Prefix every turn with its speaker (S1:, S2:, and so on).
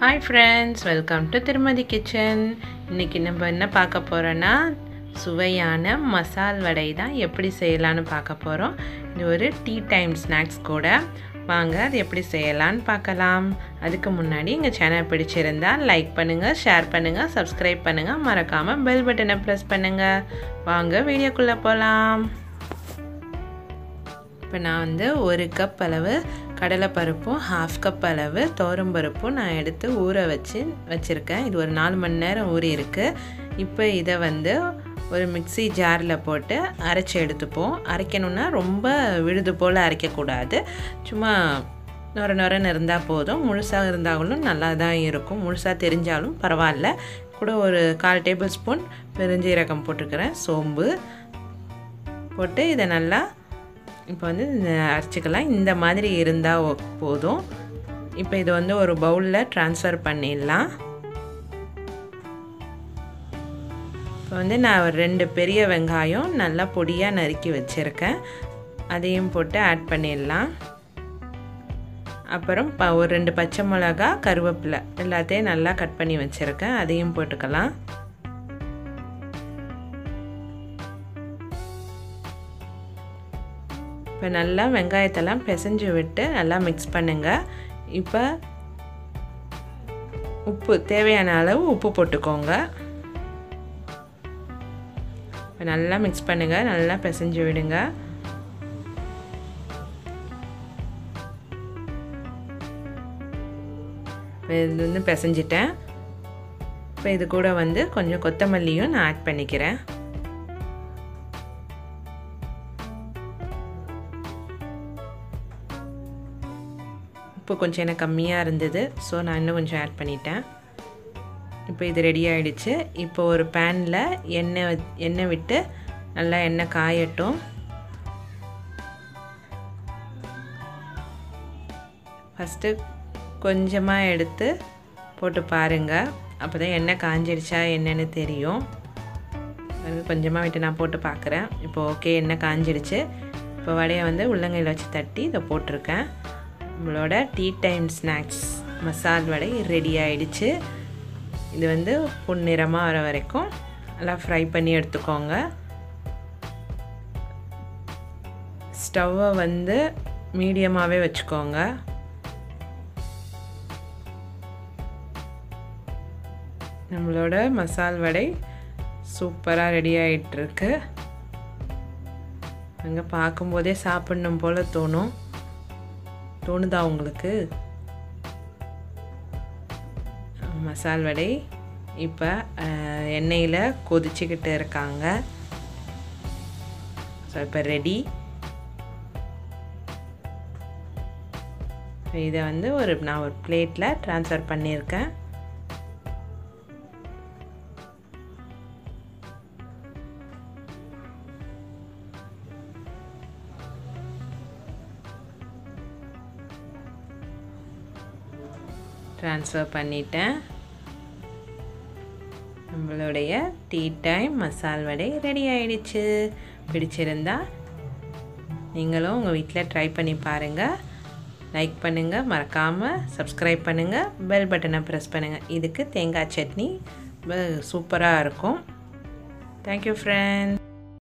S1: Hi friends, welcome to Thirumathi kitchen. இன்னைக்கு நம்ம என்ன பார்க்க போறோம்னா சுவையான மசால் வடை தான் எப்படி செய்யலாம்னு பார்க்க போறோம். இது ஒரு டீ டைம் ஸ்நாக்ஸ் கூட. வாங்க அது எப்படி செய்யலாம்னு பார்க்கலாம். அதுக்கு முன்னாடி எங்க சேனல் பிடிச்சிருந்தா லைக் பண்ணுங்க, ஷேர் பண்ணுங்க, Subscribe பண்ணுங்க, மறக்காம பெல் பட்டனை பிரஸ் பண்ணுங்க. வாங்க வீடியோக்குள்ள போலாம். இப்போ நான் வந்து 1 கப் அளவு கடலை பருப்பும் 1/2 கப் அளவு துவரம் பருப்பும் நான் எடுத்து ஊற வச்சிருக்கேன். இது ஒரு 4 மணி நேரம் ஊறி இருக்கு. இப்போ இதை வந்து ஒரு மிக்ஸி ஜாரில் போட்டு அரைச்சி எடுத்துப்போம். அரைக்கணும்னா ரொம்ப விழுது போல் அரைக்கக்கூடாது, சும்மா நொரன்னு இருந்தால் போதும். முழுசாக இருந்தாலும் நல்லா தான் இருக்கும், முழுசாக தெரிஞ்சாலும் பரவாயில்ல. கூட ஒரு 1/4 டேபிள் ஸ்பூன் பெருஞ்சீரகம் போட்டுக்கிறேன், சோம்பு போட்டு இதை நல்லா இப்போ வந்து அரைச்சிக்கலாம். இந்த மாதிரி இருந்தால் போதும். இப்போ இது வந்து ஒரு பவுலில் ட்ரான்ஸ்ஃபர் பண்ணிடலாம். இப்போ வந்து நான் ஒரு 2 பெரிய வெங்காயம் நல்லா பொடியாக நறுக்கி வச்சுருக்கேன், அதையும் போட்டு ஆட் பண்ணிடலாம். அப்புறம் ஒரு 2 பச்சை மிளகா, கருவேப்பிலை எல்லாத்தையும் நல்லா கட் பண்ணி வச்சுருக்கேன், அதையும் போட்டுக்கலாம். இப்போ நல்லா வெங்காயத்தெல்லாம் பிசைஞ்சு விட்டு நல்லா மிக்ஸ் பண்ணுங்கள். இப்போ உப்பு தேவையான அளவு உப்பு போட்டுக்கோங்க. இப்போ நல்லா மிக்ஸ் பண்ணுங்கள், நல்லா பிசைஞ்சு விடுங்க. இப்போ இது வந்து பிசைஞ்சிட்டேன். இப்போ இது கூட வந்து கொஞ்சம் கொத்தமல்லியும் நான் ஆட் பண்ணிக்கிறேன். உப்பு கொஞ்சம் எனக்கு கம்மியாக இருந்தது, ஸோ நான் இன்னும் கொஞ்சம் ஆட் பண்ணிட்டேன். இப்போ இது ரெடி ஆகிடுச்சு. இப்போ ஒரு பேனில் எண்ணெய் விட்டு நல்லா எண்ணெய் காயட்டும். ஃபஸ்ட்டு கொஞ்சமாக எடுத்து போட்டு பாருங்கள், அப்போ தான் எண்ணெய் காஞ்சிடுச்சா என்னென்னு தெரியும். கொஞ்சமாக விட்டு நான் போட்டு பார்க்குறேன். இப்போ ஓகே, எண்ணெய் காஞ்சிடுச்சு. இப்போ வடையை வந்து உள்ளங்கையில் வச்சு தட்டி இதை போட்டிருக்கேன். நம்மளோட டீ டைம் ஸ்நாக்ஸ் மசால் வடை ரெடி ஆகிடுச்சு. இது வந்து பொன்னிறமாக வர வரைக்கும் நல்லா ஃப்ரை பண்ணி எடுத்துக்கோங்க. ஸ்டவ்வை வந்து மீடியமாகவே வச்சுக்கோங்க. நம்மளோட மசால் வடை சூப்பராக ரெடி ஆகிட்டுருக்கு. அங்கே பார்க்கும்போதே சாப்பிடணும் போல் தோணுதா உங்களுக்கு? மசால் வடை இப்போ எண்ணெயில் கொதிச்சுக்கிட்டு இருக்காங்க. ஸோ இப்போ ரெடி. இதை வந்து நான் ஒரு பிளேட்டில் ட்ரான்ஸ்ஃபர் பண்ணியிருக்கேன். ட்ரான்ஸ்ஃபர் பண்ணிட்டேன். நம்மளுடைய டீ டைம் மசால் வடை ரெடி ஆகிடுச்சு. பிடிச்சிருந்தா நீங்களும் உங்கள் வீட்டில் ட்ரை பண்ணி பாருங்கள். லைக் பண்ணுங்கள், மறக்காமல் Subscribe பண்ணுங்கள், பெல் பட்டனை ப்ரெஸ் பண்ணுங்கள். இதுக்கு தேங்காய் சட்னி சூப்பராக இருக்கும். Thank you friends.